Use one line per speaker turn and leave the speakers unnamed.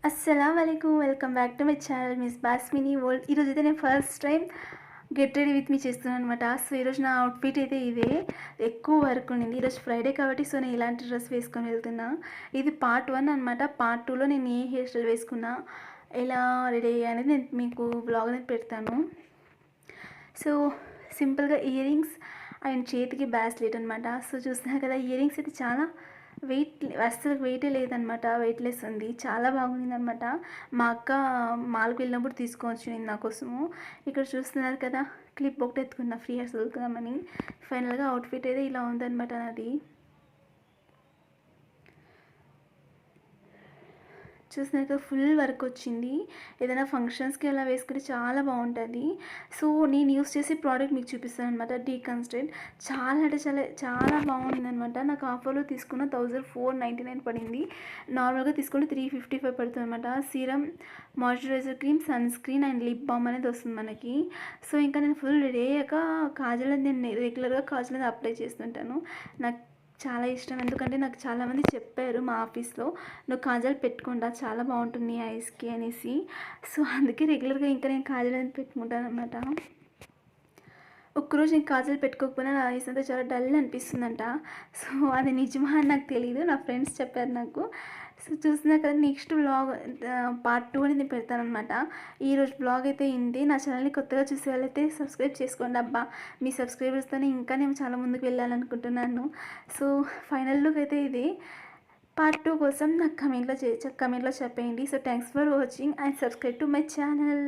అస్సలం వాలేకుమ్ welcome back to my channel miss Basmini world. ఈరోజు అయితే నేను first time get ready with me చేస్తున్నాను అనమాట. సో ఈరోజు నా అవుట్ఫిట్ అయితే ఇదే. ఎక్కువ వర్క్ ఉండింది ఈరోజు ఫ్రైడే కాబట్టి, సో నేను ఇలాంటి డ్రెస్ వేసుకొని వెళ్తున్నా. ఇది పార్ట్ 1 అనమాట. పార్ట్ 2లో నేను ఏ హెయిర్ స్టైల్ వేసుకున్నా, ఎలా రెడీ అయ్యా అనేది నేను మీకు బ్లాగ్ అనేది పెడతాను. సో సింపుల్గా ఇయర్ రింగ్స్ అండ్ చేతికి బ్రాస్లెట్ అనమాట. సో చూస్తున్నారు కదా, ఇయర్ రింగ్స్ అయితే చాలా అస్సలు వెయిటే లేదనమాట, వెయిట్లెస్ ఉంది, చాలా బాగుంది అనమాట. మా అక్క మాల్కి వెళ్ళినప్పుడు తీసుకోవచ్చు నేను నా కోసము. ఇక్కడ చూస్తున్నారు కదా, క్లిప్ ఒకటి ఎత్తుకున్నా ఫ్రీ హెయిర్స్ వదులుకుందామని. ఫైనల్గా అవుట్ఫిట్ అయితే ఇలా ఉందన్నమాట నాది. చూసినాక ఫుల్ వర్క్ వచ్చింది. ఏదైనా ఫంక్షన్స్కి అలా వేసుకుంటే చాలా బాగుంటుంది. సో నేను యూస్ చేసే ప్రోడక్ట్ మీకు చూపిస్తాను అనమాట. డీకన్స్ట్రెంట్ చాలా అంటే చాలా చాలా బాగుంది అనమాట. నాకు ఆఫర్లో తీసుకున్న 1499 పడింది. నార్మల్గా తీసుకుంటే 355 పడుతుంది అనమాట. Serum, moisturiser cream, sunscreen and lip balm అనేది వస్తుంది మనకి. సో ఇంకా నేను ఫుల్ రెడీ అయ్యాక కాజల్ నేను రెగ్యులర్గా కాజల్ అనేది అప్లై చేస్తుంటాను. నాకు చాలా ఇష్టం, ఎందుకంటే నాకు చాలామంది చెప్పారు మా ఆఫీస్లో, నువ్వు కాజల్ పెట్టుకుంటా చాలా బాగుంటుంది ఐస్కి అనేసి. సో అందుకే రెగ్యులర్గా ఇంకా నేను కాజల్ అనేది పెట్టుకుంటాను అనమాట. ఒక్కరోజు నేను కాజల్ పెట్టుకోకపోయినా నా ఐస్ అంతా చాలా డల్ అనిపిస్తుందంట. సో అది నిజమా అని నాకు తెలియదు, నా ఫ్రెండ్స్ చెప్పారు నాకు. సో చూస్తున్నా కదా, నెక్స్ట్ బ్లాగ్ పార్ట్ 2 అనేది నేను పెడతానమాట. ఈరోజు బ్లాగ్ అయితే ఇంది. నా ఛానల్ని కొత్తగా చూసే వాళ్ళైతే సబ్స్క్రైబ్ చేసుకోండి అబ్బా. మీ సబ్స్క్రైబర్స్తోనే ఇంకా నేను చాలా ముందుకు వెళ్ళాలనుకుంటున్నాను. సో ఫైనల్ లుక్ అయితే ఇది. పార్ట్ 2 కోసం నాకు కమెంట్లో చెప్పేయండి. So thanks for watching and subscribe to my channel.